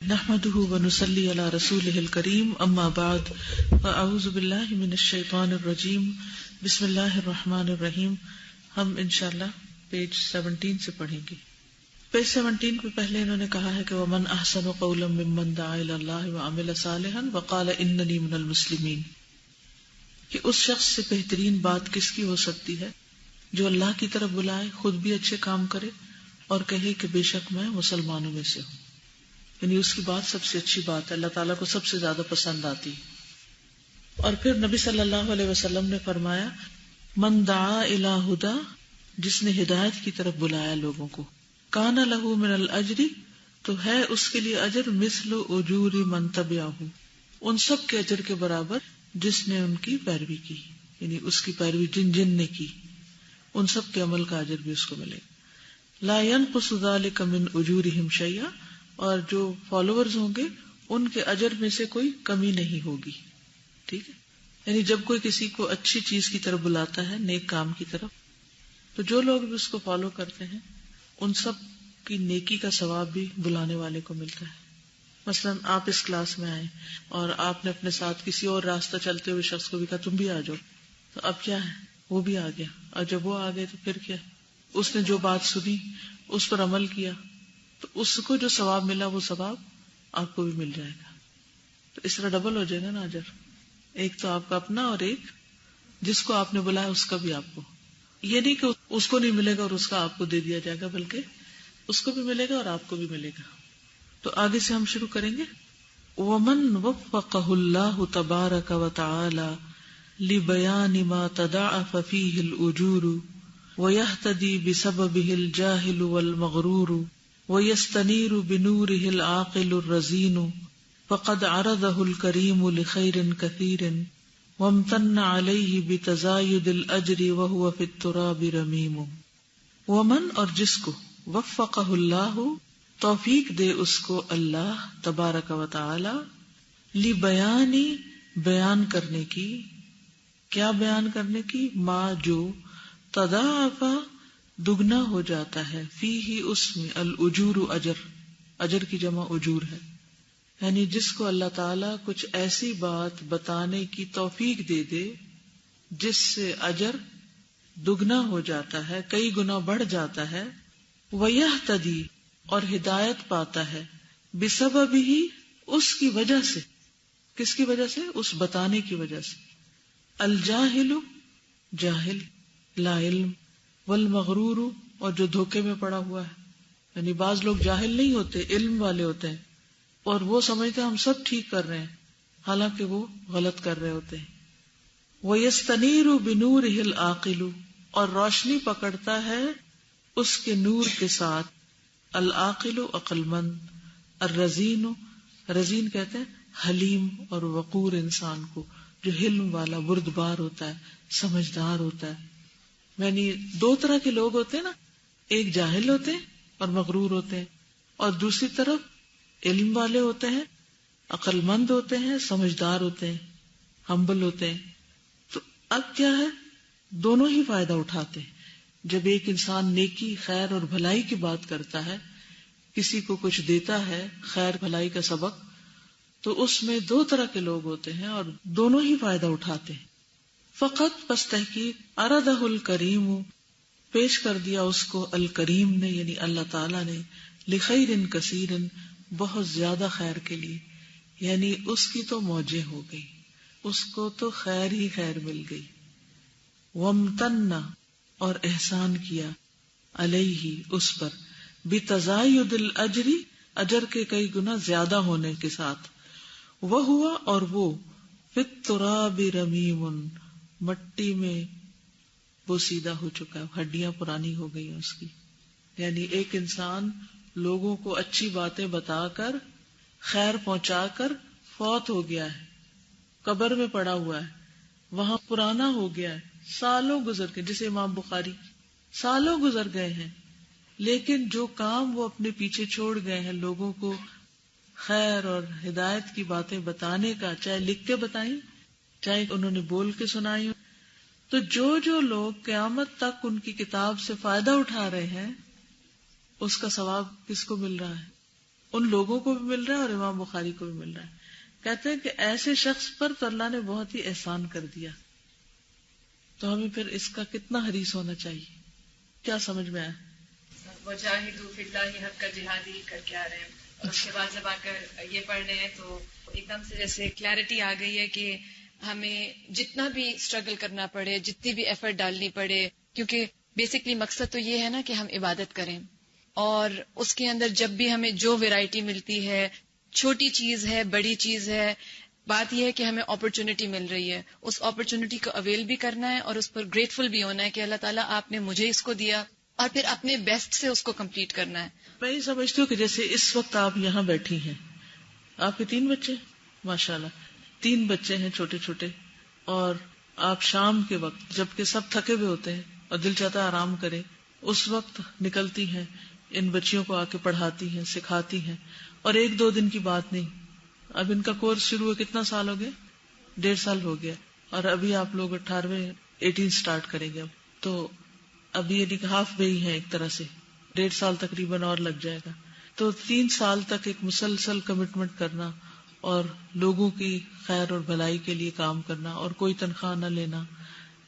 نحمده ونصلي على رسوله الكريم اما بعد فاعوذ باللہ من الشیطان الرجیم بسم اللہ الرحمن الرحیم. ہم انشاءاللہ پیج 17 سے پڑھیں گے. پیج 17 پہ پہلے انہوں نے کہا ہے کہ ومن احسن قولا ممن دعا الی اللہ وعمل صالحا وقال اننی من المسلمین، کہ اس شخص سے بہترین بات کس کی ہو سکتی ہے جو اللہ کی طرف بلائے، خود بھی اچھے کام کرے اور کہے کہ بے شک میں مسلمانوں میں سے ہوں. یعنی اس کی بات سب سے اچھی بات ہے، اللہ تعالیٰ کو سب سے زیادہ پسند آتی. اور پھر نبی صلی اللہ علیہ وسلم نے فرمایا من دعا الی ہدی، جس نے ہدایت کی طرف بلایا لوگوں کو، کان لہ من الاجر، تو ہے اس کے لیے اجر مثل اجور من تبعہ، ان سب کے اجر کے برابر جس نے ان کی پیروی کی، یعنی اس کی پیروی جن نے کی ان سب کے عمل کا اجر بھی اس کو ملے. لا ينقص ذلك من اجورهم شیئا، اور جو فالوورز ہوں گے ان کے اجر میں سے کوئی کمی نہیں ہوگی. ٹھیک ہے، یعنی جب کوئی کسی کو اچھی چیز کی طرف بلاتا ہے، نیک کام کی طرف، تو جو لوگ بھی اس کو فالو کرتے ہیں ان سب کی نیکی کا ثواب بھی بلانے والے کو ملتا ہے. مثلا آپ اس کلاس میں آئے اور آپ نے اپنے ساتھ کسی اور راستہ چلتے ہوئے شخص کو بھی کہا تم بھی آ جاؤ، تو اب کیا ہے، وہ بھی آ گیا، اور جب وہ آ گئے تو پھر کیا، اس نے جو بات سنی اس پر عمل کیا، تو اس کو جو ثواب ملا وہ ثواب آپ کو بھی مل جائے گا. تو اس طرح ڈبل ہو جائے گا نا اجر، ایک تو آپ کا اپنا اور ایک جس کو آپ نے بلایا اس کا بھی آپ کو. یہ نہیں کہ اس کو نہیں ملے گا اور اس کا آپ کو دے دیا جائے گا، بلکہ اس کو بھی ملے گا اور آپ کو بھی ملے گا. تو آگے سے ہم شروع کریں گے. ومن وفقہ اللہ تبارک وتعالی لبیان ما تضاعف فیہ الاجور ویہتدی بسببہ الجاہل والمغرور وَيَسْتَنِيرُ بِنُورِهِ الْعَاقِلُ الرَّزِينُ فَقَدْ عَرَضَهُ الْكَرِيمُ لِخَيْرٍ كَثِيرٍ وَامْتَنَّ عَلَيْهِ بِتَزَايُدِ الْأَجْرِ وَهُوَ فِي التُّرَابِ رَمِيمٌ. ومن، اور جس کو وفقہ اللہ، توفیق دے اس کو اللہ تبارک و تعالی، لبیان، بیان کرنے کی، کیا بیان کرنے کی، ما جو تضاعف دگنا ہو جاتا ہے، فیہ اس میں، الاجور اجر، اجر کی جمع اجور ہے، یعنی جس کو اللہ تعالیٰ کچھ ایسی بات بتانے کی توفیق دے دے جس سے اجر دگنا ہو جاتا ہے، کئی گنا بڑھ جاتا ہے. ویہتدی، اور ہدایت پاتا ہے، بسببہ، اس کی وجہ سے. کس کی وجہ سے؟ اس بتانے کی وجہ سے. الجاہل، جاہل، لا علم، والمغرور، اور جو دھوکے میں پڑا ہوا ہے. یعنی بعض لوگ جاہل نہیں ہوتے، علم والے ہوتے ہیں، اور وہ سمجھتے ہیں ہم سب ٹھیک کر رہے ہیں، حالانکہ وہ غلط کر رہے ہوتے ہیں. وَيَسْتَنِيرُ بِنُورِهِ الْعَاقِلُ، اور روشنی پکڑتا ہے اس کے نور کے ساتھ. العاقل، عقل مند. الرزین، رزین کہتے ہیں حلیم اور وقور انسان کو، جو حلم والا، بردبار ہوتا ہے، سمجھدار ہوتا ہے. یعنی دو طرح کے لوگ ہوتے ہیں نا، ایک جاہل ہوتے ہیں اور مغرور ہوتے ہیں، اور دوسری طرف علم والے ہوتے ہیں، عقل مند ہوتے ہیں، سمجھدار ہوتے ہیں، ہمبل ہوتے ہیں. تو اب کیا ہے، دونوں ہی فائدہ اٹھاتے ہیں. جب ایک انسان نیکی، خیر اور بھلائی کی بات کرتا ہے، کسی کو کچھ دیتا ہے خیر بھلائی کا سبق، تو اس میں دو طرح کے لوگ ہوتے ہیں اور دونوں ہی فائدہ اٹھاتے ہیں. فقط، پس تحقیق، عرضہ الکریم، پیش کر دیا اس کو الکریم نے، یعنی اللہ تعالیٰ نے، لخیر کثیر، بہت زیادہ خیر کے لیے. یعنی اس کی تو موجیں ہو گئی، اس کو تو خیر ہی خیر مل گئی. وامتن، اور احسان کیا، علیہ، اس پر، بتزاید الاجر، اجر کے کئی گنا زیادہ ہونے کے ساتھ. وہوا، اور وہ، فی التراب رمیم، مٹی میں بوسیدہ ہو چکا ہے، ہڈیاں پرانی ہو گئی ہیں اس کی. یعنی ایک انسان لوگوں کو اچھی باتیں بتا کر، خیر پہنچا کر فوت ہو گیا ہے، قبر میں پڑا ہوا ہے، وہاں پرانا ہو گیا ہے، سالوں گزر گئے، جسے امام بخاری، سالوں گزر گئے ہیں، لیکن جو کام وہ اپنے پیچھے چھوڑ گئے ہیں، لوگوں کو خیر اور ہدایت کی باتیں بتانے کا، چاہے لکھ کے بتائیں، چاہے انہوں نے بول کے سنائی، تو جو لوگ قیامت تک ان کی کتاب سے فائدہ اٹھا رہے ہیں، اس کا ثواب کس کو مل رہا ہے؟ ان لوگوں کو بھی مل رہا ہے اور امام بخاری کو بھی مل رہا ہے. کہتے ہیں کہ ایسے شخص پر تو اللہ نے بہت ہی احسان کر دیا. تو ہمیں پھر اس کا کتنا حریص ہونا چاہیے. کیا سمجھ میں آیا؟ وجاہدوا فی اللہ حق جہادی کر کے آ رہے ہیں، اور اس کے بعد جب آ کر یہ پڑھ رہے ہیں تو ایک دم سے جیسے کلیئرٹی آ گئی ہے کہ ہمیں جتنا بھی اسٹرگل کرنا پڑے، جتنی بھی ایفرٹ ڈالنی پڑے، کیونکہ بیسکلی مقصد تو یہ ہے نا کہ ہم عبادت کریں، اور اس کے اندر جب بھی ہمیں جو ویرائٹی ملتی ہے، چھوٹی چیز ہے بڑی چیز ہے، بات یہ ہے کہ ہمیں اپرچونٹی مل رہی ہے، اس اپرچونٹی کو اویل بھی کرنا ہے اور اس پر گریٹفل بھی ہونا ہے کہ اللہ تعالیٰ آپ نے مجھے اس کو دیا، اور پھر اپنے بیسٹ سے اس کو کمپلیٹ کرنا ہے. میں یہ سمجھتی ہوں کہ جیسے اس وقت آپ یہاں بیٹھی ہیں، آپ کے 3 بچے، ماشاءاللہ 3 بچے ہیں چھوٹے چھوٹے، اور آپ شام کے وقت جبکہ سب تھکے ہوئے ہوتے ہیں اور دل چاہتا ہے آرام کرے، اس وقت نکلتی ہیں، ان بچیوں کو آ کے پڑھاتی ہیں، سکھاتی ہیں. اور 1-2 دن کی بات نہیں، اب ان کا کورس شروع ہوئے کتنا سال ہو گئے؟ 1.5 سال ہو گیا، اور ابھی آپ لوگ 18 سٹارٹ کریں گے. اب تو ابھی یعنی کہ ہاف وے ہی ہے ایک طرح سے، 1.5 سال تقریباً اور لگ جائے گا. تو 3 سال تک ایک مسلسل کمٹمنٹ کرنا اور لوگوں کی خیر اور بھلائی کے لیے کام کرنا، اور کوئی تنخواہ نہ لینا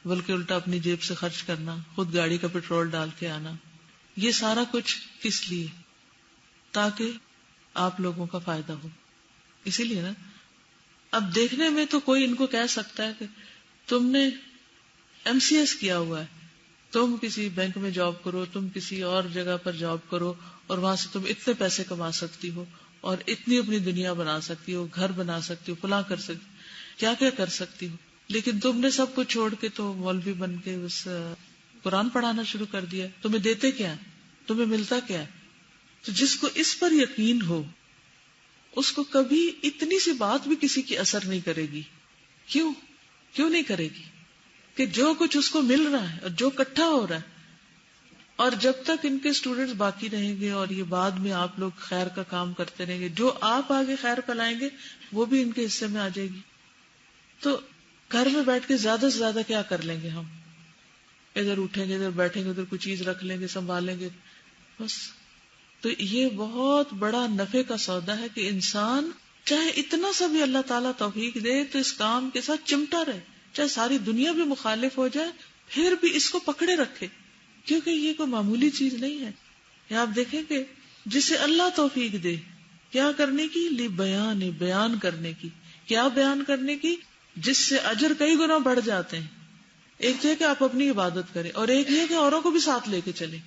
بلکہ الٹا اپنی جیب سے خرچ کرنا، خود گاڑی کا پیٹرول ڈال کے آنا، یہ سارا کچھ کس لیے؟ تاکہ آپ لوگوں کا فائدہ ہو. اسی لیے نا، اب دیکھنے میں تو کوئی ان کو کہہ سکتا ہے کہ تم نے MCS کیا ہوا ہے، تم کسی بینک میں جاب کرو، تم کسی اور جگہ پر جاب کرو، اور وہاں سے تم اتنے پیسے کما سکتی ہو اور اتنی اپنی دنیا بنا سکتی ہو، گھر بنا سکتی ہو، فلاں کر سکتی، کیا کیا کر سکتی ہو. لیکن تم نے سب کچھ چھوڑ کے تو مولوی بن کے بس قرآن پڑھانا شروع کر دیا. تمہیں دیتے کیا ہے؟ تمہیں ملتا کیا ہے؟ تو جس کو اس پر یقین ہو اس کو کبھی اتنی سی بات بھی کسی کی اثر نہیں کرے گی. کیوں نہیں کرے گی؟ کہ جو کچھ اس کو مل رہا ہے اور جو اکٹھا ہو رہا ہے، اور جب تک ان کے اسٹوڈنٹس باقی رہیں گے اور یہ بعد میں آپ لوگ خیر کا کام کرتے رہیں گے، جو آپ آگے خیر پھیلائیں گے وہ بھی ان کے حصے میں آ جائے گی. تو گھر میں بیٹھ کے زیادہ سے زیادہ کیا کر لیں گے؟ ہم ادھر اٹھیں گے، ادھر بیٹھیں گے، ادھر کوئی چیز رکھ لیں گے، سنبھالیں گے بس. تو یہ بہت بڑا نفع کا سودا ہے کہ انسان چاہے اتنا سا بھی اللہ تعالیٰ توفیق دے تو اس کام کے ساتھ چمٹا رہے، چاہے ساری دنیا بھی مخالف ہو جائے پھر بھی اس کو پکڑے رکھے، کیونکہ یہ کوئی معمولی چیز نہیں ہے. یہ آپ دیکھیں کہ جسے اللہ توفیق دے کیا کرنے کی، بیان کرنے کی. کیا بیان کرنے کی؟ جس سے اجر کئی گنا بڑھ جاتے ہیں. ایک یہ کہ آپ اپنی عبادت کریں، اور ایک یہ کہ اوروں کو بھی ساتھ لے کے چلیں.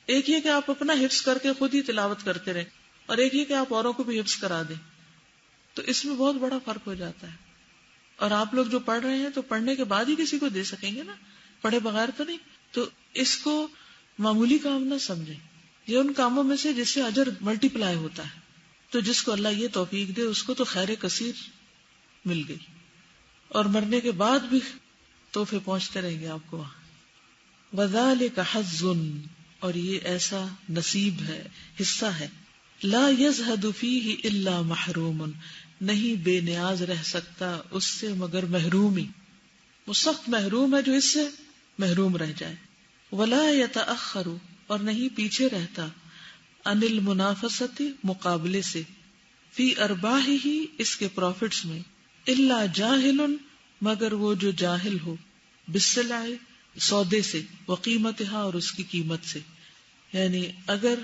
ایک یہ کہ آپ اپنا حفظ کر کے خود ہی تلاوت کرتے رہیں، اور ایک یہ کہ آپ اوروں کو بھی حفظ کرا دیں. تو اس میں بہت بڑا فرق ہو جاتا ہے. اور آپ لوگ جو پڑھ رہے ہیں تو پڑھنے کے بعد ہی کسی کو دے سکیں گے نا، پڑھے بغیر تو نہیں. تو اس کو معمولی کام نہ سمجھیں، یہ ان کاموں میں سے جس سے اجر ملٹی پلائی ہوتا ہے. تو جس کو اللہ یہ توفیق دے اس کو تو خیر کثیر مل گئی، اور مرنے کے بعد بھی تحفے پہنچتے رہیں گے آپ کو. وذالک حظ، اور یہ ایسا نصیب ہے، حصہ ہے، لا یزہد فیہ الا محروم، نہیں بے نیاز رہ سکتا اس سے مگر محروم ہی. وہ سخت محروم ہے جو اس سے محروم رہ جائے. ولا یتأخر، اور نہیں پیچھے رہتا، عن المنافسۃ، مقابلے سے، فی ارباحہ، اس کے پروفٹس میں، الا جاہل، مگر وہ جو جاہل ہو، بالسلع، سودے سے، وقیمتہا، اور اس کی قیمت سے. یعنی اگر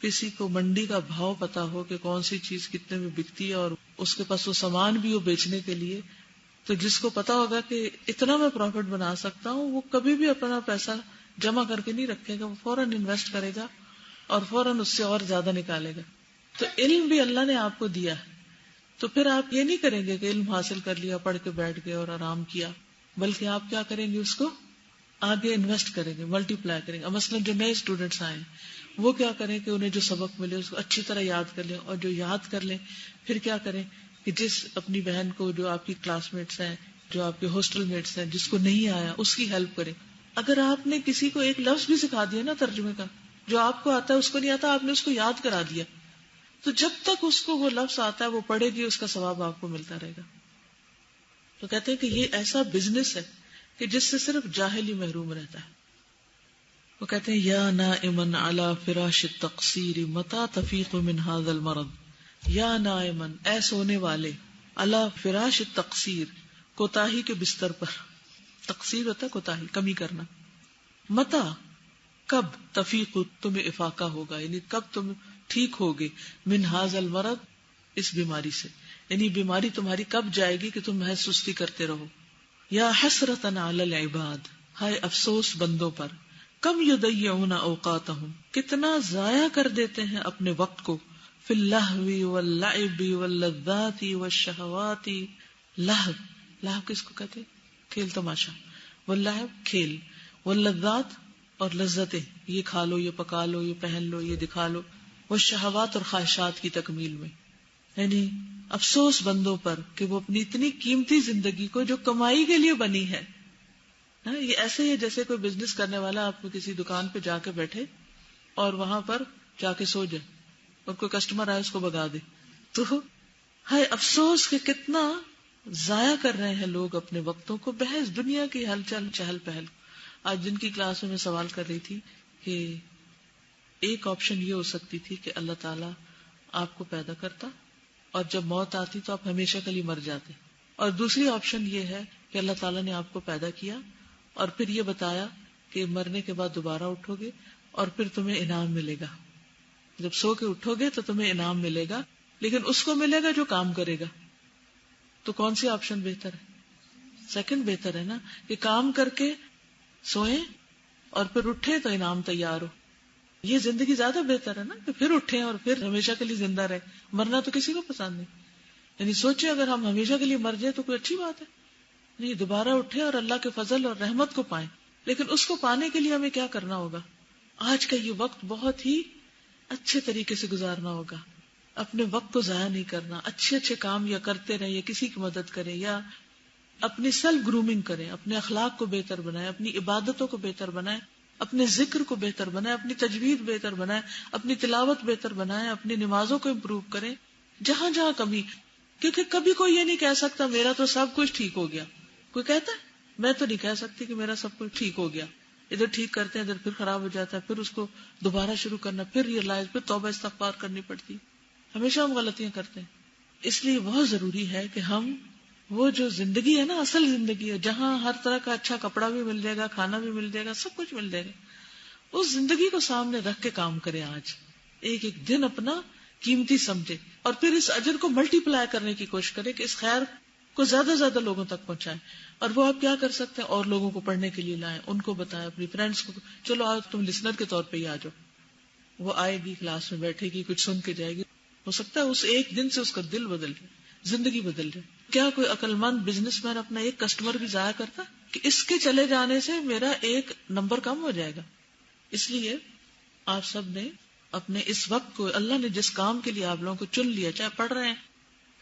کسی کو منڈی کا بھاؤ پتا ہو کہ کون سی چیز کتنے میں بکتی ہے اور اس کے پاس وہ سامان بھی ہو بیچنے کے لیے، تو جس کو پتا ہوگا کہ اتنا میں پروفٹ بنا سکتا ہوں، وہ کبھی بھی اپنا پیسہ جمع کر کے نہیں رکھے گا، وہ فوراً انویسٹ کرے گا اور فوراً اس سے اور زیادہ نکالے گا. تو علم بھی اللہ نے آپ کو دیا ہے، تو پھر آپ یہ نہیں کریں گے کہ علم حاصل کر لیا، پڑھ کے بیٹھ گئے اور آرام کیا، بلکہ آپ کیا کریں گے؟ اس کو آگے انویسٹ کریں گے، ملٹی پلائی کریں گے. مثلا جو نئے اسٹوڈینٹس آئے وہ کیا کریں کہ انہیں جو سبق ملے اس کو اچھی طرح یاد کر لیں، اور جو یاد کر لیں پھر کیا کریں کہ جس اپنی بہن کو، جو آپ کی کلاس میٹس ہیں، جو آپ کے ہاسٹل میٹس ہیں، جس کو نہیں آیا اس کی ہیلپ کریں. اگر آپ نے کسی کو ایک لفظ بھی سکھا دیا نا ترجمے کا، جو آپ کو آتا ہے اس کو نہیں آتا، آپ نے اس کو یاد کرا دیا، تو جب تک اس کو وہ لفظ آتا ہے وہ پڑھے گی، اس کا ثواب آپ کو ملتا رہے گا. تو کہتے ہیں کہ یہ ایسا بزنس ہے کہ جس سے صرف جاہل ہی محروم رہتا ہے. وہ کہتے ہیں یا نائمن علی فراش التقصیر متی تفیق من ھذا المرض، یا نائمن اے سونے والے، علی فراش التقصیر کوتاہی کے بستر پر، تقصیر ہوتا ہے کوتاہی کمی کرنا، متی کب، تفیق تمہیں افاقہ ہوگا یعنی کب تم ٹھیک ہوگے، من ھذا المرض اس بیماری سے، یعنی بیماری تمہاری کب جائے گی کہ تم محض سستی کرتے رہو. یا حسرتا علی العباد، ہائے افسوس بندوں پر، کم یضیعون اوقاتہم کتنا ضائع کر دیتے ہیں اپنے وقت کو، فی اللہو واللعب واللذات والشہوات. لہو، لہو کس کو کہتے ہیں؟ کھیل تماشا. واللعب کھیل، واللذات اور لذتیں، یہ کھا لو، یہ پکا لو، یہ پہن لو، یہ دکھا لو، والشہوات اور خواہشات کی تکمیل میں. یعنی افسوس بندوں پر کہ وہ اپنی اتنی قیمتی زندگی کو جو کمائی کے لیے بنی ہے، یہ ایسے ہی جیسے کوئی بزنس کرنے والا آپ کسی دکان پہ جا کے بیٹھے اور وہاں پر جا کے سو جائے اور کوئی کسٹمر آئے اس کو بگا دے. تو ہائے افسوس کہ کتنا ضائع کر رہے ہیں لوگ اپنے وقتوں کو بحث دنیا کی ہلچل چہل پہل. آج جن کی کلاس میں سوال کر رہی تھی کہ ایک آپشن یہ ہو سکتی تھی کہ اللہ تعالیٰ آپ کو پیدا کرتا اور جب موت آتی تو آپ ہمیشہ کے لیے مر جاتے، اور دوسری آپشن یہ ہے کہ اللہ تعالیٰ نے آپ کو پیدا کیا اور پھر یہ بتایا کہ مرنے کے بعد دوبارہ اٹھو گے اور پھر تمہیں انعام ملے گا. جب سو کے اٹھو گے تو تمہیں انعام ملے گا، لیکن اس کو ملے گا جو کام کرے گا. تو کون سی آپشن بہتر ہے؟ سیکنڈ بہتر ہے نا، کہ کام کر کے سوئیں اور پھر اٹھیں تو انعام تیار ہو. یہ زندگی زیادہ بہتر ہے نا کہ پھر اٹھیں اور پھر ہمیشہ کے لیے زندہ رہے. مرنا تو کسی کو پسند نہیں. یعنی سوچیں اگر ہم ہمیشہ کے لیے مر جائیں تو کوئی اچھی بات ہے نہیں، دوبارہ اٹھیں اور اللہ کے فضل اور رحمت کو پائیں. لیکن اس کو پانے کے لیے ہمیں کیا کرنا ہوگا؟ آج کا یہ وقت بہت ہی اچھے طریقے سے گزارنا ہوگا. اپنے وقت کو ضائع نہیں کرنا، اچھے اچھے کام یا کرتے رہیں یا کسی کی مدد کریں یا اپنی سیلف گرومنگ کریں، اپنے اخلاق کو بہتر بنائیں، اپنی عبادتوں کو بہتر بنائیں، اپنے ذکر کو بہتر بنائیں، اپنی تجوید بہتر بنائیں، اپنی تلاوت بہتر بنائیں، اپنی نمازوں کو امپروو کریں جہاں جہاں کمی. کیونکہ کبھی کوئی یہ نہیں کہہ سکتا میرا تو سب کچھ ٹھیک ہو گیا. کوئی کہتا ہے؟ میں تو نہیں کہہ سکتی کہ میرا سب کچھ ٹھیک ہو گیا. ادھر ٹھیک کرتے ہیں ادھر پھر خراب ہو جاتا ہے، پھر اس کو دوبارہ شروع کرنا، پھر ریئلائز، پھر توبہ استغفار کرنی پڑتی. ہمیشہ ہم غلطیاں کرتے ہیں. اس لیے بہت ضروری ہے کہ ہم وہ جو زندگی ہے نا، اصل زندگی ہے جہاں ہر طرح کا اچھا کپڑا بھی مل جائے گا، کھانا بھی مل جائے گا، سب کچھ مل جائے گا، اس زندگی کو سامنے رکھ کے کام کریں. آج ایک ایک دن اپنا قیمتی سمجھے اور پھر اس اجر کو ملٹی پلائی کرنے کی کوشش کریں کہ اس خیر کو زیادہ زیادہ لوگوں تک پہنچائیں. اور وہ آپ کیا کر سکتے ہیں؟ اور لوگوں کو پڑھنے کے لیے لائیں، ان کو بتائیں، اپنی فرینڈس کو، چلو آج تم لسنر کے طور پہ ہی آ جاؤ. وہ آئے گی، کلاس میں بیٹھے گی، کچھ سن کے جائے گی. ہو سکتا ہے اس ایک دن سے اس کا دل بدل جائے، زندگی بدل جائے. کیا کوئی عقل مند بزنس مین اپنا ایک کسٹمر بھی ضائع کرتا کہ اس کے چلے جانے سے میرا ایک نمبر کم ہو جائے گا؟ اس لیے آپ سب نے اپنے اس وقت کو، اللہ نے جس کام کے لیے آپ لوگوں کو چن لیا، چاہے پڑھ رہے ہیں،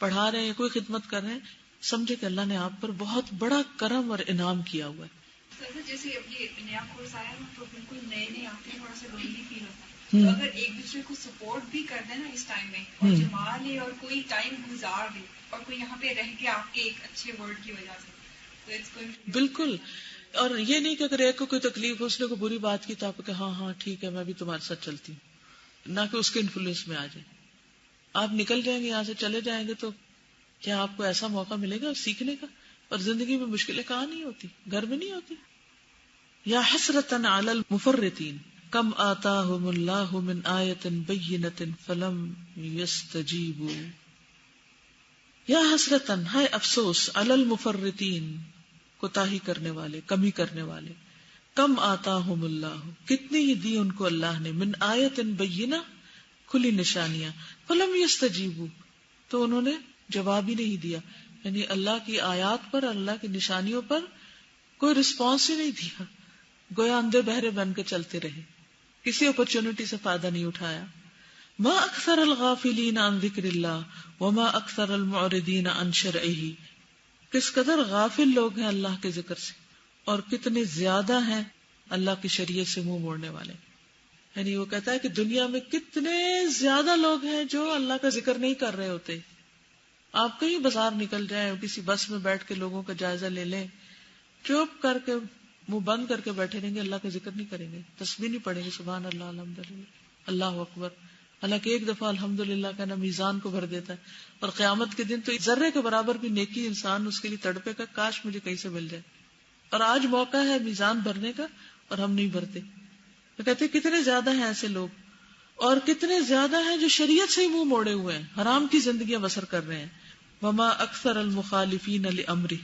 پڑھا رہے ہیں، کوئی خدمت کر رہے ہیں، سمجھے کہ اللہ نے آپ پر بہت بڑا کرم اور انعام کیا ہوا ہے. جیسے اب یہ نیا کورس آیا نا تو بالکل نئے نئے آتے ہیں، تھوڑا سا لونلی فیل ہوتا ہے. تو اگر ایک دوسرے کو سپورٹ بھی کر دیں نا اس ٹائم میں، اور جما لے اور کوئی ٹائم گزار دے اور کوئی یہاں پہ رہ کے آپ کے ایک اچھے ورڈ کی وجہ سے، تو اٹس گوئنگ بالکل. اور یہ نہیں کہ اگر ایک کو کوئی تکلیف ہو، اس نے کوئی بری بات کی تو آپ کہ ہاں ہاں ٹھیک ہے میں بھی تمہارے ساتھ چلتی ہوں، نہ کہ اس کے انفلوئنس میں آ جائے. آپ نکل جائیں گے یہاں سے، چلے جائیں گے تو کیا آپ کو ایسا موقع ملے گا سیکھنے کا؟ اور زندگی میں مشکلیں کہاں نہیں ہوتی؟ گھر میں نہیں ہوتی. یا حسرتاً علی المفرطین کم آتاہم اللہ من آیت بینۃ فلم یستجیبوا. یا حسرتاً ہے افسوس، علی المفرطین کوتاہی کرنے والے، کمی کرنے والے. کم آتاہم اللہ کتنی ہی دی ان کو اللہ نے، من آیت بینہ کھلی نشانیاں، فلم یستجیبوا تو انہوں نے جواب ہی نہیں دیا. یعنی اللہ کی آیات پر، اللہ کی نشانیوں پر کوئی رسپانس ہی نہیں دیا، گویا اندھے بہرے بن کے چلتے رہے، کسی اپرچونٹی سے فائدہ نہیں اٹھایا. ما اکثر الغافلین عن ذکر اللہ وما اکثر المعرضین عن شرعہ. کس قدر غافل لوگ ہیں اللہ کے ذکر سے اور کتنے زیادہ ہیں اللہ کی شریعت سے منہ موڑنے والے. یعنی وہ کہتا ہے کہ دنیا میں کتنے زیادہ لوگ ہیں جو اللہ کا ذکر نہیں کر رہے ہوتے. آپ کہیں بازار نکل جائیں، کسی بس میں بیٹھ کے لوگوں کا جائزہ لے لیں، چپ کر کے منہ بند کر کے بیٹھے رہیں گے، اللہ کا ذکر نہیں کریں گے، تسبیح نہیں پڑھیں گے، سبحان اللہ الحمدللہ اللہ اکبر، حالانکہ ایک دفعہ الحمدللہ کہنا میزان کو بھر دیتا ہے، اور قیامت کے دن تو ذرے کے برابر بھی نیکی انسان اس کے لیے تڑپے گا، کاش مجھے کہیں سے مل جائے. اور آج موقع ہے میزان بھرنے کا اور ہم نہیں بھرتے. تو کہتے کتنے زیادہ ہیں ایسے لوگ، اور کتنے زیادہ ہیں جو شریعت سے ہی منہ موڑے ہوئے ہیں، حرام کی زندگیاں بسر کر رہے ہیں. وما اکثر المخالفین لامرہ،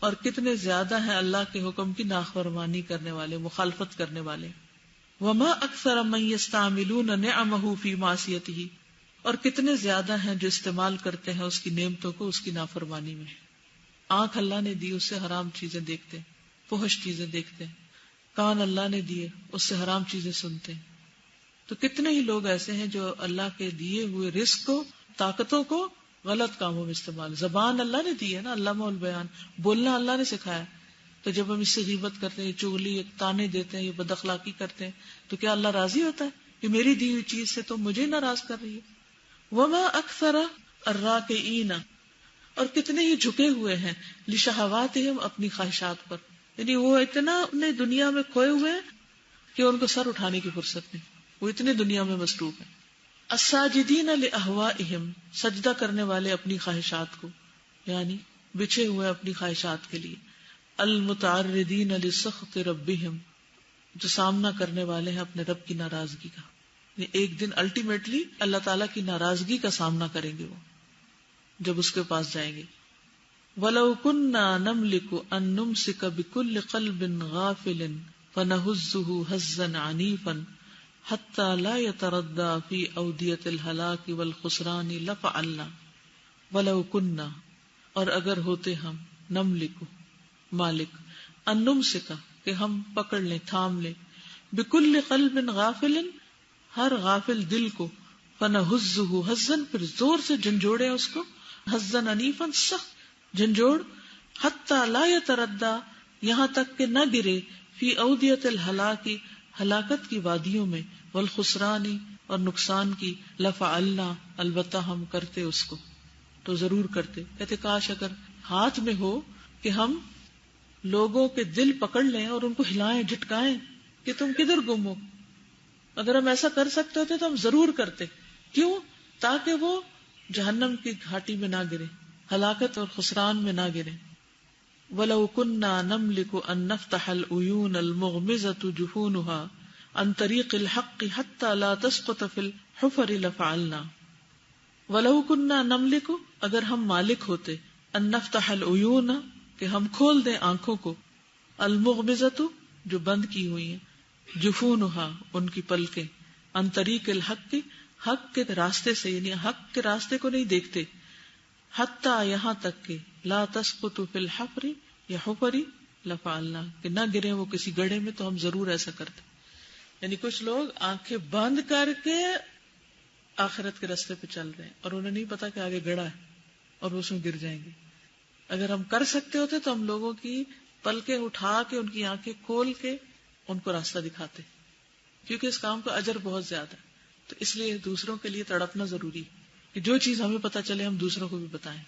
اور کتنے زیادہ ہیں اللہ کے حکم کی نافرمانی کرنے والے، مخالفت کرنے والے. وما اکثر من یستعملون نعمہ فی معصیتہ، اور کتنے زیادہ ہیں جو استعمال کرتے ہیں اس کی نعمتوں کو اس کی نافرمانی میں. آنکھ اللہ نے دی، اس سے حرام چیزیں دیکھتے ہیں، فحش چیزیں دیکھتے ہیں. کان اللہ نے دیے، اس سے حرام چیزیں سنتے ہیں. تو کتنے ہی لوگ ایسے ہیں جو اللہ کے دیے ہوئے رزق کو، طاقتوں کو غلط کاموں میں استعمال. زبان اللہ نے دی ہے نا، علامہ البیان، بولنا اللہ نے سکھایا. تو جب ہم اس سے غیبت کرتے ہیں، چغلی، تانے دیتے ہیں، یہ بد اخلاقی کرتے ہیں، تو کیا اللہ راضی ہوتا ہے کہ میری دی ہوئی چیز سے تم مجھے ناراض کر رہی ہے؟ وما اکثر الراکعین، اور کتنے ہی جھکے ہوئے ہیں لشہواتہم، اپنی خواہشات پر. یعنی وہ اتنا اپنے دنیا میں کھوئے ہوئے ہیں کہ ان کو سر اٹھانے کی فرصت نہیں، وہ اتنے دنیا میں مصروف ہیں. الساجدین لاہوائہم، سجدہ کرنے والے اپنی خواہشات کو، یعنی بچھے ہوئے اپنی خواہشات کے لیے. المتعرضین لسخط ربہم، جو سامنا کرنے والے ہیں اپنے رب کی ناراضگی کا. ایک دن الٹیمیٹلی اللہ تعالیٰ کی ناراضگی کا سامنا کریں گے وہ جب اس کے پاس جائیں گے. وَلَوْ كُنَّا نَمْلِكُ أَن نُمْسِكَ بِكُلِّ قَلْبٍ غَافِلٍ فَنَهُزُّهُ هَزًّا عَنِيفًا حَتَّى لَا يَتَرَدَّى فِي أَوْدِيَةِ الْهَلَاكِ وَالْخُسْرَانِ لَفَعَلْنَا. وَلَوْ كُنَّا، اور اگر ہوتے ہم، نملک مالک، ان نمسک کہ ہم پکڑ لیں، تھام لیں، بِكُلِّ قَلْبٍ غَافِلٍ ہر غافل دل کو، فَنَهُزُّهُ هَزًّا پھر زور سے جھنجھوڑے اس کو، هَزًّا عَنِيفًا سخت جھنجھوڑ، حَتَّى لَا يَتَرَدَّى یہاں تک کہ نہ گرے، فی اودیۃ الہلاک ہلاکت کی وادیوں میں، والخسران اور نقصان کی، لفعلنا البتہ ہم کرتے اس کو، تو ضرور کرتے. کہتے کاش اگر ہاتھ میں ہو کہ ہم لوگوں کے دل پکڑ لیں اور ان کو ہلائیں، جھٹکائیں کہ تم کدھر گم ہو. اگر ہم ایسا کر سکتے ہوتے تو ہم ضرور کرتے. کیوں؟ تاکہ وہ جہنم کی گھاٹی میں نہ گرے، ہلاکت اور خسران میں نہ گرے. وَلَوْ كُنَّا نَمْلِكُ أَن نَفْتَحَ الْعُيُونَ الْمُغْمِضَةَ جُفُونُهَا عَن طَرِيقِ الْحَقِّ حَتَّى لَا تَسْقُطَ فِي الْحُفَرِ لَفَعَلْنَا. وَلَوْ كُنَّا نَمْلِكُ اگر ہم مالک ہوتے، أَن نَفْتَحَ الْعُيُونَ کہ ہم کھول دیں آنکھوں کو، الْمُغْمِضَةَ جو بند کی ہوئی ہیں، جفونها ان کی پلکیں، عن طریق الحق حق کے راستے سے، یعنی حق کے راستے کو نہیں دیکھتے، حتی یہاں تک کہ لا تسقط فی الحفر یا حفری لفعلنا کہ نہ گرے وہ کسی گڑھے میں، تو ہم ضرور ایسا کرتے. یعنی کچھ لوگ آنکھیں بند کر کے آخرت کے راستے پہ چل رہے ہیں اور انہیں نہیں پتا کہ آگے گڑھا ہے اور وہ اس میں گر جائیں گے. اگر ہم کر سکتے ہوتے تو ہم لوگوں کی پلکیں اٹھا کے، ان کی آنکھیں کھول کے ان کو راستہ دکھاتے، کیونکہ اس کام کا اجر بہت زیادہ ہے. تو اس لیے دوسروں کے لیے تڑپنا ضروری کہ جو چیز ہمیں پتہ چلے ہم دوسروں کو بھی بتائیں.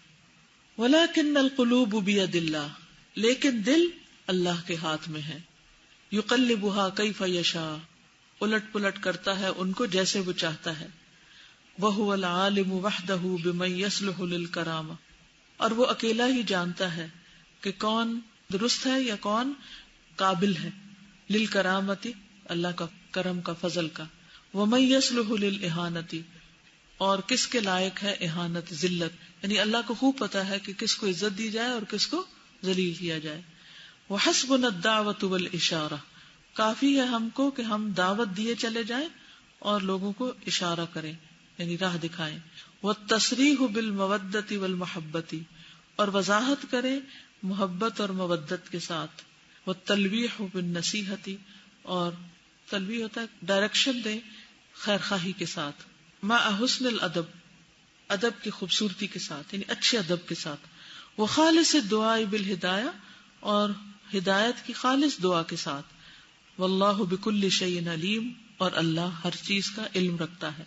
وَلَكِنَّ الْقُلُوبُ بِيَدِ اللَّهِ لیکن دل اللہ کے ہاتھ میں ہے. يُقَلِّبُهَا كَيْفَ يَشَاءُ الٹ پلٹ کرتا ہے ان کو جیسے وہ چاہتا ہے. وَهُوَ الْعَالِمُ وَحْدَهُ بِمَن يَصْلُحُ لِلْكَرَامَةِ اور وہ اکیلا ہی جانتا ہے کہ کون درست ہے یا کون قابل ہے، للکرامتی اللہ کا کرم کا، فضل کا، وَمَن يَصْلُحُ لِلْإِهَانَةِ اور کس کے لائق ہے اہانت، ذلت. یعنی اللہ کو خوب پتا ہے کہ کس کو عزت دی جائے اور کس کو ذلیل کیا جائے. وَحَسْبُنَا الدَّعْوَةُ وَالْإِشَارَةُ کافی ہے ہم کو کہ ہم دعوت دیے چلے جائیں اور لوگوں کو اشارہ کریں، یعنی راہ دکھائیں. وَالتَّصْرِيحُ بِالْمَوَدَّةِ وَالْمَحَبَّةِ اور وضاحت کریں محبت اور مودت کے ساتھ. وَالتَّلْوِيحُ بِالنَّصِيحَةِ اور تلویح ہوتا ہے ڈائریکشن دیں خیر خواہی کے ساتھ. مع حسن الادب ادب کی خوبصورتی کے ساتھ، یعنی اچھے ادب کے ساتھ. وخالص الدعاء بالہدایہ اور ہدایت کی خالص دعا کے ساتھ. واللہ بکل شیء علیم اور اللہ ہر چیز کا علم رکھتا ہے.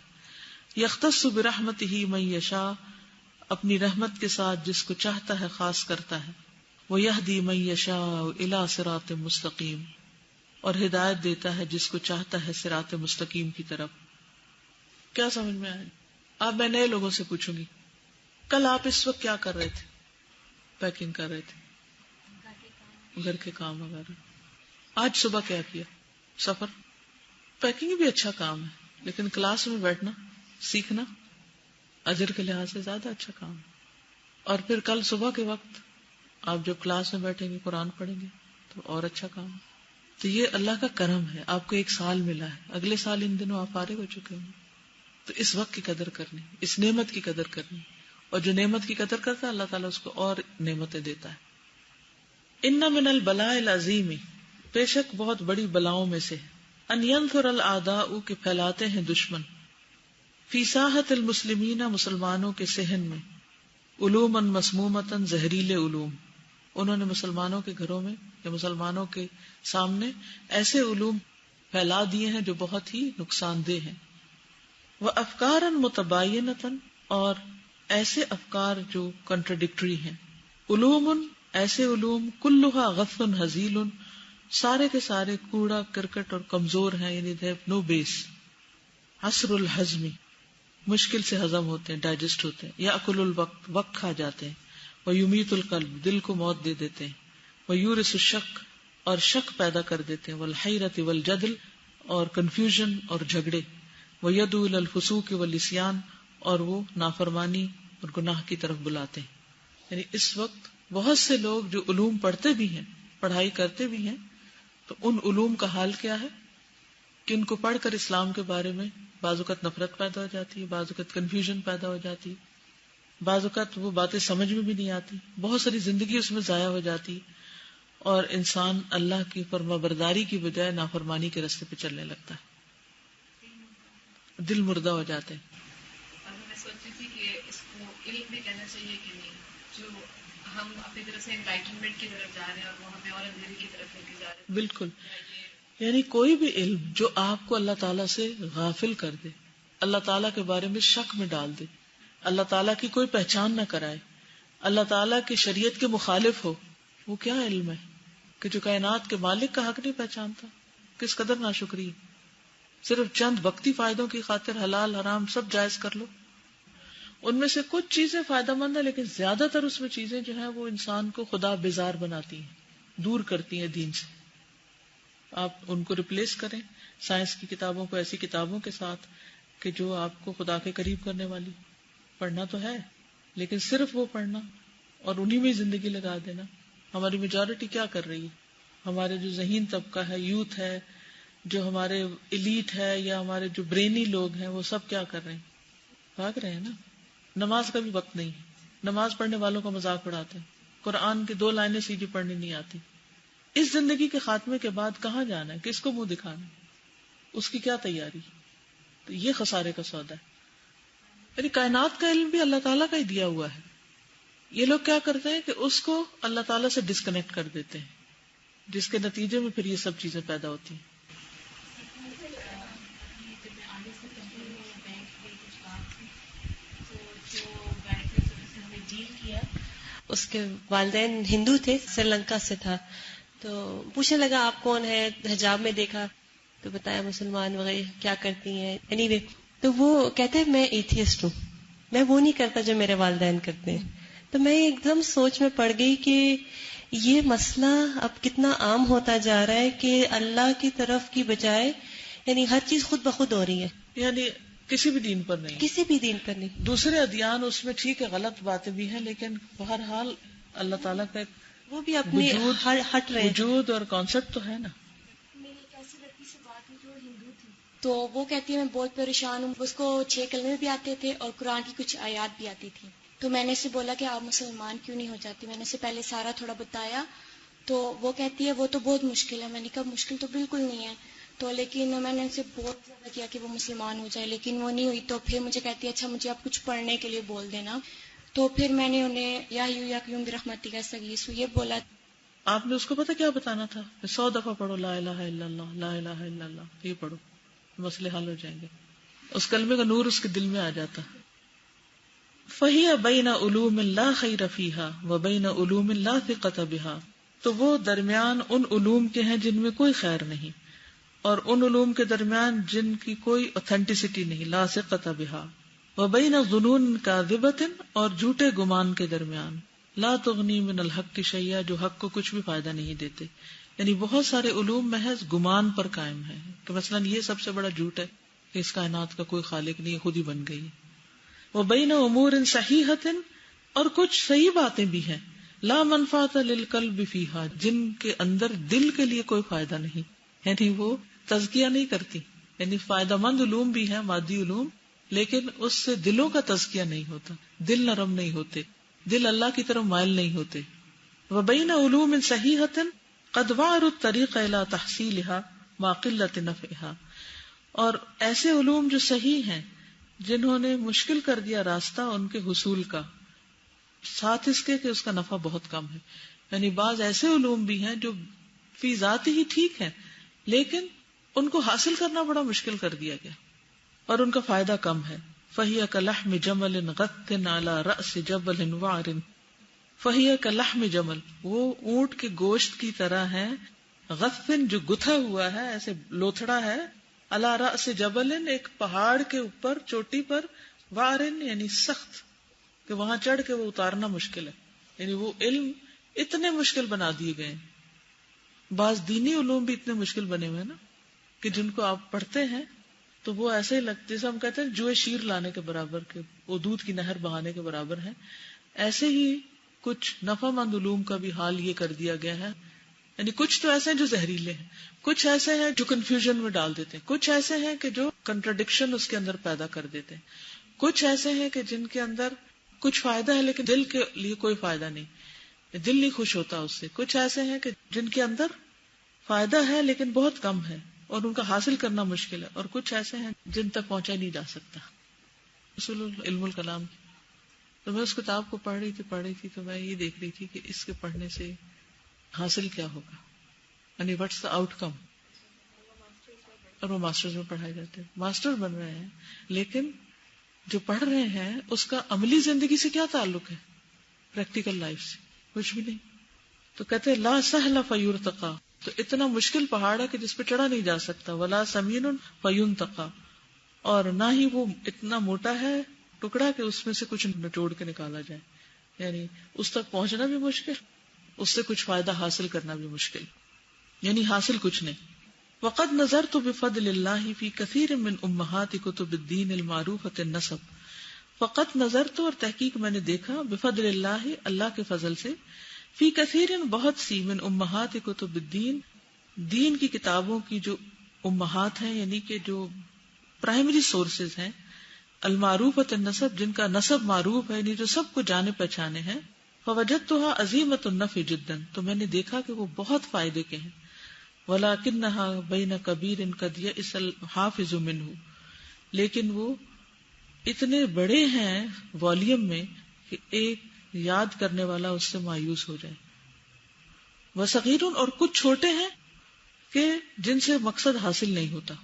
یختص برحمتہ من یشاء اپنی رحمت کے ساتھ جس کو چاہتا ہے خاص کرتا ہے. وَيَهْدِي مَن يَشَاءُ إِلَى صِرَاطٍ مُسْتَقِيمٍ، اور ہدایت دیتا ہے جس کو چاہتا ہے صراط مستقیم کی طرف. کیا سمجھ میں آئے؟ اب میں نئے لوگوں سے پوچھوں گی، کل آپ اس وقت کیا کر رہے تھے؟ پیکنگ کر رہے تھے، گھر کے کام وغیرہ. آج صبح کیا کیا؟ سفر. پیکنگ بھی اچھا کام ہے، لیکن کلاس میں بیٹھنا سیکھنا اجر کے لحاظ سے زیادہ اچھا کام ہے. اور پھر کل صبح کے وقت آپ جب کلاس میں بیٹھیں گے قرآن پڑھیں گے تو اور اچھا کام ہے. تو یہ اللہ کا کرم ہے، آپ کو 1 سال ملا ہے، اگلے سال ان دنوں آپ فارغ ہو چکے ہوں. تو اس وقت کی قدر کرنی، اس نعمت کی قدر کرنی، اور جو نعمت کی قدر کرتا ہے اللہ تعالیٰ اس کو اور نعمتیں دیتا ہے. ان من البلاء العظیم، بے شک بہت بڑی بلاؤں میں سے، ان ينثر الاعداء، کہ پھیلاتے ہیں دشمن، فی ساحت المسلمین، مسلمانوں کے صحن میں، علوما مسمومتا، زہریلے علوم. انہوں نے مسلمانوں کے گھروں میں یا مسلمانوں کے سامنے ایسے علوم پھیلا دیے ہیں جو بہت ہی نقصان دہ ہیں. وافکارا متباینتا، اور ایسے افکار جو کنٹراڈکٹری ہیں. علوم، ایسے علوم، کلھا غث ہزیل، سارے کے سارے کوڑا کرکٹ اور کمزور ہیں، یعنی they have no base. عسر الہضم، مشکل سے ہضم ہوتے ہیں، ڈائجسٹ ہوتے ہیں. یاکل الوقت، وقت کھا جاتے ہیں. ویمیت القلب، دل کو موت دے دیتے ہیں. ویورث الشک، اور شک پیدا کر دیتے ہیں. والحیرۃ والجدل، اور کنفیوژن اور جھگڑے. ویدعو الی الفسوق والعصیان، اور وہ نافرمانی اور گناہ کی طرف بلاتے ہیں. یعنی اس وقت بہت سے لوگ جو علوم پڑھتے بھی ہیں، پڑھائی کرتے بھی ہیں، تو ان علوم کا حال کیا ہے کہ ان کو پڑھ کر اسلام کے بارے میں بعض اوقات نفرت پیدا ہو جاتی ہے، بعض اوقات کنفیوژن پیدا ہو جاتی ہے، بعض اوقات وہ باتیں سمجھ میں بھی نہیں آتی، بہت ساری زندگی اس میں ضائع ہو جاتی، اور انسان اللہ کی فرمانبرداری کی بجائے نافرمانی کے راستے پہ چلنے لگتا ہے، دل مردہ ہو جاتے ہیں. میں سوچتی تھی کہ اس کو علم بھی کہنا چاہیے کہ نہیں، جو ہم اپنی طرف سے انلائٹنمنٹ کی طرف جا رہے ہیں اور وہ ہمیں اور اندھیرے کی طرف لے کے جا رہے ہیں. بالکل، یعنی کوئی بھی علم جو آپ کو اللہ تعالیٰ سے غافل کر دے، اللہ تعالیٰ کے بارے میں شک میں ڈال دے، اللہ تعالیٰ کی کوئی پہچان نہ کرائے، اللہ تعالیٰ کی شریعت کے مخالف ہو، وہ کیا علم ہے کہ جو کائنات کے مالک کا حق نہیں پہچانتا؟ کس قدر ناشکری. صرف چند وقتی فائدوں کی خاطر حلال حرام سب جائز کر لو. ان میں سے کچھ چیزیں فائدہ مند ہیں، لیکن زیادہ تر اس میں چیزیں جو ہیں وہ انسان کو خدا بیزار بناتی ہیں، دور کرتی ہیں دین سے. آپ ان کو ریپلیس کریں سائنس کی کتابوں کو ایسی کتابوں کے ساتھ کہ جو آپ کو خدا کے قریب کرنے والی. پڑھنا تو ہے، لیکن صرف وہ پڑھنا اور انہی میں زندگی لگا دینا. ہماری میجورٹی کیا کر رہی ہے؟ ہمارے جو ذہین طبقہ ہے، یوتھ ہے، جو ہمارے ایلیٹ ہے، یا ہمارے جو برینی لوگ ہیں، وہ سب کیا کر رہے ہیں؟ بھاگ رہے ہیں نا. نماز کا بھی وقت نہیں ہے، نماز پڑھنے والوں کا مذاق اڑاتے ہیں، قرآن کی 2 لائنیں سیدھی پڑھنی نہیں آتی. اس زندگی کے خاتمے کے بعد کہاں جانا ہے؟ کس کو منہ دکھانا ہے؟ اس کی کیا تیاری؟ تو یہ خسارے کا سودا ہے. یعنی کائنات کا علم بھی اللہ تعالیٰ کا ہی دیا ہوا ہے. یہ لوگ کیا کرتے ہیں کہ اس کو اللہ تعالیٰ سے ڈسکنیکٹ کر دیتے ہیں، جس کے نتیجے میں پھر یہ سب چیزیں پیدا ہوتی ہیں. اس کے والدین ہندو تھے، سری لنکا سے تھا، تو پوچھنے لگا آپ کون ہے، حجاب میں دیکھا تو بتایا مسلمان وغیرہ، کیا کرتی ہیں. اینی وے تو وہ کہتے ہیں میں ایتھیسٹ ہوں، میں وہ نہیں کرتا جو میرے والدین کرتے ہیں. تو میں ایک دم سوچ میں پڑ گئی کہ یہ مسئلہ اب کتنا عام ہوتا جا رہا ہے کہ اللہ کی طرف کی بجائے یعنی ہر چیز خود بخود ہو رہی ہے، یعنی کسی بھی دین پر نہیں، کسی بھی دین پر نہیں. دوسرے ادیان اس میں ٹھیک ہے، غلط باتیں بھی ہیں، لیکن بہرحال اللہ تعالیٰ کا وہ بھی اپنے ہٹ رہے ہیں، وجود اور کانسیپٹ تو ہے نا. میری ایک ایسی لڑکی سے بات ہوئی جو ہندو تھی، تو وہ کہتی ہے میں بہت پریشان ہوں، اس کو 6 کلمے بھی آتے تھے اور قرآن کی کچھ آیات بھی آتی تھی. تو میں نے اسے بولا کہ آپ مسلمان کیوں نہیں ہو جاتی، میں نے اسے پہلے سارا تھوڑا بتایا. تو وہ کہتی ہے وہ تو بہت مشکل ہے. میں نے کہا مشکل تو بالکل نہیں ہے، تو لیکن میں نے ان سے بہت زیادہ کیا کہ وہ مسلمان ہو جائے، لیکن وہ نہیں ہوئی. تو پھر مجھے کہتی ہے اچھا مجھے آپ کچھ پڑھنے کے لیے بول دینا. تو پھر میں نے انہیں یا یوم برحمتک استغیث یہ بولا. آپ نے اس کو پتا کیا بتانا تھا؟ 100 دفعہ پڑھو لا الہ الا اللہ، لا الہ الا اللہ، یہ پڑھو، مسئلے حل ہو جائیں گے. اس کلمے کا نور اس کے دل میں آ جاتا. فَهِيَ بَيْنَ عُلُومٍ لَا خَيْرَ فِيهَا وَبَيْنَ عُلُومٍ لَا ثِقَةَ بِهَا، تو وہ درمیان ان علوم کے ہیں جن میں کوئی خیر نہیں، اور ان علوم کے درمیان جن کی کوئی اوتھینٹسٹی نہیں، لا ثقة بها، وبین ظنون کاذبة، اور جھوٹے گمان کے درمیان، لا تغنی من الحق شیئا، جو حق کو کچھ بھی فائدہ نہیں دیتے. یعنی بہت سارے علوم محض گمان پر قائم ہے کہ مثلا یہ سب سے بڑا جھوٹ ہے کہ اس کائنات کا کوئی خالق نہیں، خود ہی بن گئی. وبین امور صحیحۃ، اور کچھ صحیح باتیں بھی ہیں، لا منفعۃ للقلب فیہا، جن کے اندر دل کے لیے کوئی فائدہ نہیں، یعنی وہ تزکیہ نہیں کرتی. یعنی فائدہ مند علوم بھی ہیں، مادی علوم، لیکن اس سے دلوں کا تزکیہ نہیں ہوتا، دل نرم نہیں ہوتے، دل اللہ کی طرف مائل نہیں ہوتے. وبین علوم صحیحۃ قد وعروا الطریق الی تحصیلها مع قلۃ نفعها، اور ایسے علوم جو صحیح ہیں جنہوں نے مشکل کر دیا راستہ ان کے حصول کا، ساتھ اس کے کہ اس کا نفع بہت کم ہے. یعنی بعض ایسے علوم بھی ہیں جو فی ذات ہی ٹھیک ہیں لیکن ان کو حاصل کرنا بڑا مشکل کر دیا گیا اور ان کا فائدہ کم ہے. فَهِيَ كَلَحْمِ جَمَلٍ غَثٍ عَلَى رَأْسِ جَبَلٍ وَعْرٍ، فَهِيَ كَلَحْمِ جَمَل، وہ اونٹ کے گوشت کی طرح ہے، غثٍ جو گتھا ہوا ہے، ایسے لوتھڑا ہے، عَلَى رَأْسِ جَبَلٍ ایک پہاڑ کے اوپر، چوٹی پر، وَعْرٍ یعنی سخت کہ وہاں چڑھ کے وہ اتارنا مشکل ہے. یعنی وہ علم اتنے مشکل بنا دیے گئے. بعض دینی علوم بھی اتنے مشکل بنے ہوئے نا کہ جن کو آپ پڑھتے ہیں تو وہ ایسے ہی لگتے، جیسے ہم کہتے ہیں جوئے شیر لانے کے برابر، کہ وہ دودھ کی نہر بہانے کے برابر ہے. ایسے ہی کچھ نفع مند علوم کا بھی حال یہ کر دیا گیا ہے. یعنی کچھ تو ایسے ہیں جو زہریلے ہیں، کچھ ایسے ہیں جو کنفیوژن میں ڈال دیتے ہیں، کچھ ایسے ہیں کہ جو کنٹراڈکشن اس کے اندر پیدا کر دیتے ہیں، کچھ ایسے ہیں کہ جن کے اندر کچھ فائدہ ہے لیکن دل کے لیے کوئی فائدہ نہیں، دل نہیں خوش ہوتا اس سے. کچھ ایسے ہیں کہ جن کے اندر فائدہ ہے لیکن بہت کم ہے اور ان کا حاصل کرنا مشکل ہے، اور کچھ ایسے ہیں جن تک پہنچا نہیں جا سکتا. اصول علم الکلام، تو میں اس کتاب کو پڑھ رہی تھی تو میں یہ دیکھ رہی تھی کہ اس کے پڑھنے سے حاصل کیا ہوگا، یعنی وٹس دا آؤٹ کم. اور وہ ماسٹرز میں پڑھائے جاتے ہیں، ماسٹر بن رہے ہیں، لیکن جو پڑھ رہے ہیں اس کا عملی زندگی سے کیا تعلق ہے، پریکٹیکل لائف سے کچھ بھی نہیں. تو کہتے ہیں لا سہل فیرتقی، تو اتنا مشکل پہاڑ ہے کہ جس پہ چڑھا نہیں جا سکتا. ولا سمین فینتقی، اور نہ ہی وہ اتنا موٹا ہے ٹکڑا کہ اس میں سے کچھ نچوڑ کے نکالا جائے. یعنی اس تک پہنچنا بھی مشکل، اس سے کچھ فائدہ حاصل کرنا بھی مشکل، یعنی حاصل کچھ نہیں. وقد نظرت بفضل اللہ فی کثیر من امہات کتب الدین المعروفۃ النسب، فقط نظرت اور تحقیق میں نے دیکھا، بفضل اللہ اللہ کے فضل سے، فی کثیر بہت سی، من امہات کتب الدین دین کی کتابوں کی جو امہات ہیں یعنی کہ جو پرائمری سورسز ہیں، المعروفۃ النسب جن کا نسب معروف ہے، یعنی جو سب کو جانے پہچانے ہیں، فوجدتها عظیمۃ النفع جدا، تو میں نے دیکھا کہ وہ بہت فائدے کے ہیں. وَلَكِنَّهَا بَيْنَ كَبِيرٍ قَدْ يَئِسَ الْحَافِظُ مِنْهُ، لیکن وہ اتنے بڑے ہیں والیوم میں کہ ایک یاد کرنے والا اس سے مایوس ہو جائے. وَصَغِيرٌ، اور کچھ چھوٹے ہیں کہ جن سے مقصد حاصل نہیں ہوتا.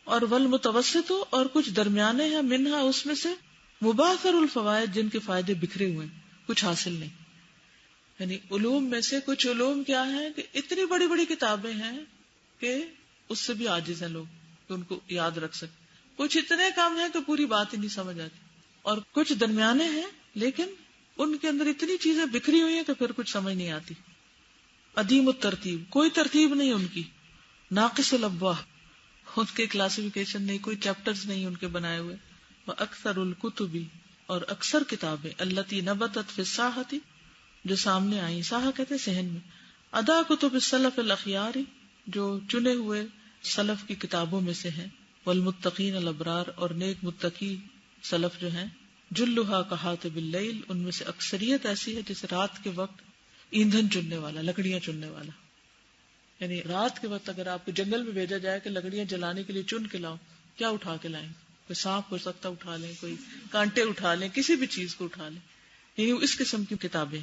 اور وَالْمُتَوَسِّطُ، اور کچھ درمیانے ہیں، منہا اس میں سے، مُبَاثِرُ الْفَوَائِد جن کے فائدے بکھرے ہوئے ہیں، کچھ حاصل نہیں. یعنی علوم میں سے کچھ علوم کیا ہیں کہ اتنی بڑی بڑی کتابیں ہیں کہ اس سے بھی عاجز ہیں لوگ کہ ان کو یاد رکھ سکتے، کچھ اتنے کم ہیں کہ پوری بات ہی نہیں سمجھ آتی، اور کچھ درمیانے ہیں لیکن ان کے اندر اتنی چیزیں بکھری ہوئی ہیں کہ پھر کچھ سمجھ نہیں آتی. عدیم الترتیب، کوئی ترتیب نہیں ان کی. ناقص الابواہ، ان کے کلاسیفیکیشن نہیں، کوئی چیپٹرز نہیں ان کے بنائے ہوئے. وَأَكْثَرُ الْكُتُبِ، اور اکثر کتابیں، الَّتِي نَبَتَتْ فِي السَّاحَةِ جو سامنے آئی، ساحہ کہتے صحن میں، ادا کتب السلف الاخیار جو چنے ہوئے سلف کی کتابوں میں سے ہیں، والمتقین الابرار اور نیک متقی سلف جو ہیں، جلھا کحاطب اللیل ان میں سے اکثریت ایسی ہے جیسے رات کے وقت ایندھن چننے والا، لکڑیاں چننے والا. یعنی رات کے وقت اگر آپ کو جنگل میں بھیجا جائے کہ لکڑیاں جلانے کے لیے چن کے لاؤ، کیا اٹھا کے لائیں؟ کوئی سانپ ہو سکتا اٹھا لیں، کوئی کانٹے اٹھا لیں، کسی بھی چیز کو اٹھا لیں. یعنی اس قسم کی کتابیں.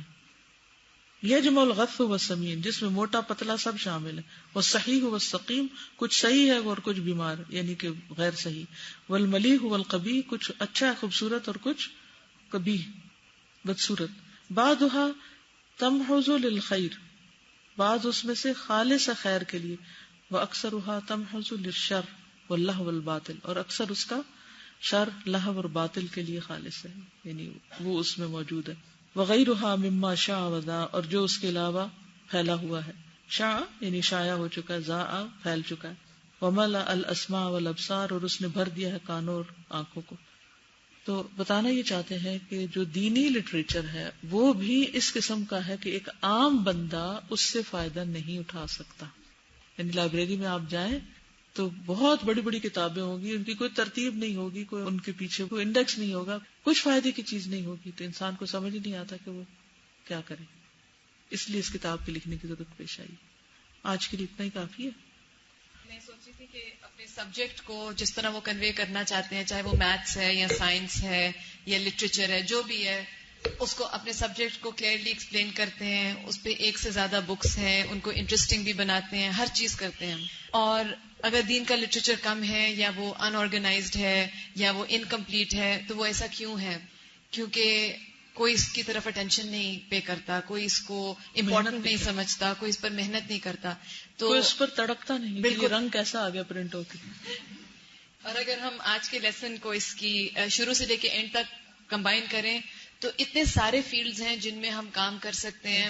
یجمع الغث والسمین جس میں موٹا پتلا سب شامل ہے. والصحیح والسقیم کچھ صحیح ہے اور کچھ بیمار یعنی کہ غیر صحیح. والملیح والقبیح کچھ اچھا ہے خوبصورت اور کچھ کبھی بدصورت. بعضها تمحض للخیر، بعض اس میں سے خالص خیر کے لیے، واکثرها تمحض للشر واللہو والباطل، اور اکثر اس کا شر، لہو اور باطل کے لیے خالص ہے، یعنی وہ اس میں موجود ہے. وغیرها مما شاع وذا، اور جو اس کے علاوہ پھیلا ہوا ہے. شاع یعنی شائع ہو چکا ہے، ذاع پھیل چکا ہے. وملأ الاسماع والابصار، اور اس نے بھر دیا ہے کانوں اور آنکھوں کو. تو بتانا یہ چاہتے ہیں کہ جو دینی لٹریچر ہے وہ بھی اس قسم کا ہے کہ ایک عام بندہ اس سے فائدہ نہیں اٹھا سکتا. یعنی لائبریری میں آپ جائیں تو بہت بڑی بڑی کتابیں ہوں گی، ان کی کوئی ترتیب نہیں ہوگی، کوئی ان کے پیچھے کوئی انڈیکس نہیں ہوگا، کچھ فائدے کی چیز نہیں ہوگی، تو انسان کو سمجھ ہی نہیں آتا کہ وہ کیا کرے. اس لیے اس کتاب کے لکھنے کی ضرورت پیش آئی. آج کے لیے اتنا ہی کافی ہے. میں سوچ رہی تھی کہ اپنے سبجیکٹ کو جس طرح وہ کنوے کرنا چاہتے ہیں، چاہے وہ میتھس ہے یا سائنس ہے یا لٹریچر ہے، جو بھی ہے، اس کو اپنے سبجیکٹ کو کلیئرلی ایکسپلین کرتے ہیں. اس پہ ایک سے زیادہ بکس ہیں، ان کو انٹرسٹنگ بھی بناتے ہیں، ہر چیز کرتے ہیں. اور اگر دین کا لٹریچر کم ہے یا وہ ان آرگنائزڈ ہے یا وہ انکمپلیٹ ہے، تو وہ ایسا کیوں ہے؟ کیونکہ کوئی اس کی طرف اٹینشن نہیں پے کرتا، کوئی اس کو امپورٹنٹ نہیں سمجھتا، کوئی اس پر محنت نہیں کرتا، تو کوئی اس پر تڑپتا نہیں. بالکل. رنگ کیسا آ گیا پرنٹ ہو کے. اور اگر ہم آج کے لیسن کو اس کی شروع سے لے کے اینڈ تک کمبائن کریں تو اتنے سارے فیلڈز ہیں جن میں ہم کام کر سکتے ہیں،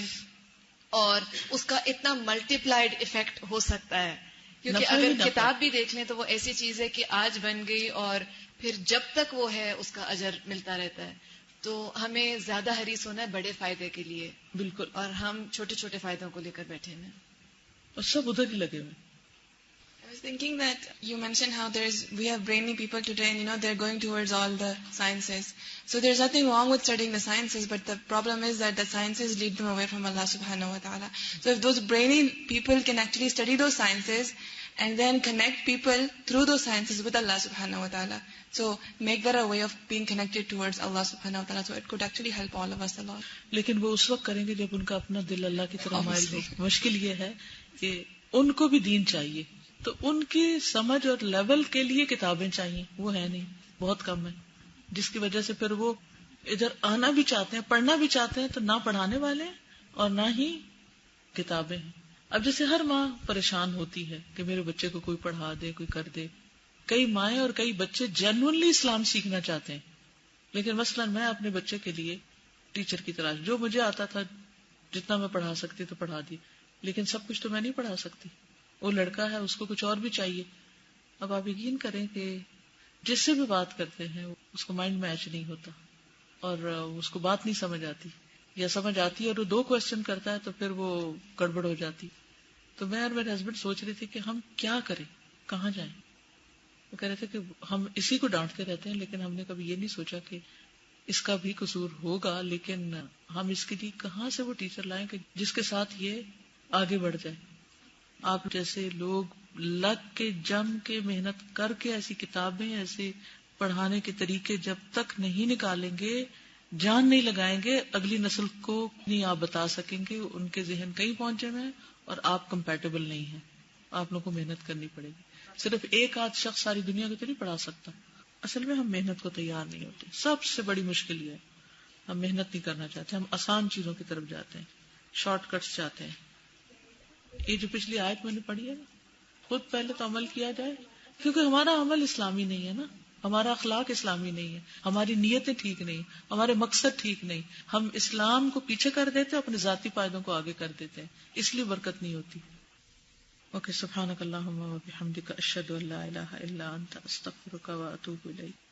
اور اس کا اتنا ملٹی پلائڈ ایفیکٹ ہو سکتا ہے. کیونکہ اگر کتاب بھی دیکھ لیں تو وہ ایسی چیز ہے کہ آج بن گئی اور پھر جب تک وہ ہے اس کا اجر ملتا رہتا ہے. تو ہمیں زیادہ حریص ہونا ہے بڑے فائدے کے لیے. بالکل. اور ہم چھوٹے چھوٹے فائدوں کو لے کر بیٹھے ہیں، اور سب ادھر ہی لگے ہوئے. I was thinking that you mentioned how we have brainy people today, and they're going towards all the sciences. So there's nothing wrong with studying the sciences, but the problem is that the sciences lead them away from Allah subhanahu wa ta'ala. So if those brainy people can actually study those sciences and then connect people through those sciences with Allah subhanahu wa ta'ala, so make that a way of being connected towards Allah subhanahu wa ta'ala, so it could actually help all of us a lot. لیکن وہ اس وقت کریں گے جب ان کا اپنا دل اللہ کی طرف مائل ہو. مشکل یہ ہے کہ ان کو بھی دین چاہیے، تو ان کی سمجھ اور لیول کے لیے کتابیں چاہیے، وہ ہے نہیں، بہت کم ہے، جس کی وجہ سے پھر وہ ادھر آنا بھی چاہتے ہیں، پڑھنا بھی چاہتے ہیں، تو نہ پڑھانے والے اور نہ ہی کتابیں ہیں. اب جیسے ہر ماں پریشان ہوتی ہے کہ میرے بچے کو کوئی پڑھا دے، کوئی کر دے. کئی مائیں اور کئی بچے جینوئنلی اسلام سیکھنا چاہتے ہیں، لیکن مثلا میں اپنے بچے کے لیے ٹیچر کی تلاش، جو مجھے آتا تھا جتنا میں پڑھا سکتی تو پڑھا دی، لیکن سب کچھ تو میں نہیں پڑھا سکتی. وہ لڑکا ہے، اس کو کچھ اور بھی چاہیے. اب آپ یقین کریں کہ جس سے بھی بات کرتے ہیں اس کو مائنڈ میچ نہیں ہوتا اور اس کو بات نہیں سمجھ آتی، یا سمجھ آتی ہے اور وہ 2 کوسچن کرتا ہے تو پھر وہ گڑبڑ ہو جاتی. تو میں اور میرے ہسبینڈ سوچ رہے تھے کہ ہم کیا کریں، کہاں جائیں. وہ کہہ رہے تھے کہ ہم اسی کو ڈانٹتے رہتے ہیں، لیکن ہم نے کبھی یہ نہیں سوچا کہ اس کا بھی قصور ہوگا، لیکن ہم اس کے لیے کہاں سے وہ ٹیچر لائیں کہ جس کے ساتھ یہ آگے بڑھ جائے. آپ جیسے لوگ لگ کے جم کے محنت کر کے ایسی کتابیں، ایسے پڑھانے کے طریقے جب تک نہیں نکالیں گے، جان نہیں لگائیں گے، اگلی نسل کو نہیں آپ بتا سکیں گے. ان کے ذہن کہیں پہنچے ہوئے ہیں اور آپ کمپیٹیبل نہیں ہیں. آپ لوگوں کو محنت کرنی پڑے گی. صرف ایک آدھ شخص ساری دنیا کو تو نہیں پڑھا سکتا. اصل میں ہم محنت کو تیار نہیں ہوتے. سب سے بڑی مشکل یہ ہے، ہم محنت نہیں کرنا چاہتے، ہم آسان چیزوں کی طرف جاتے ہیں، شارٹ کٹس چاہتے ہیں. یہ جو پچھلی آیت میں نے پڑھی ہے، خود پہلے تو عمل کیا جائے، کیونکہ ہمارا عمل اسلامی نہیں ہے نا، ہمارا اخلاق اسلامی نہیں ہے، ہماری نیتیں ٹھیک نہیں، ہمارے مقصد ٹھیک نہیں. ہم اسلام کو پیچھے کر دیتے، اپنے ذاتی فائدوں کو آگے کر دیتے ہیں، اس لیے برکت نہیں ہوتی. اوکے، سبحانک اللہم و بحمدک، اشہد ان لا الہ الا انت، استغفرک و اتوب الیک.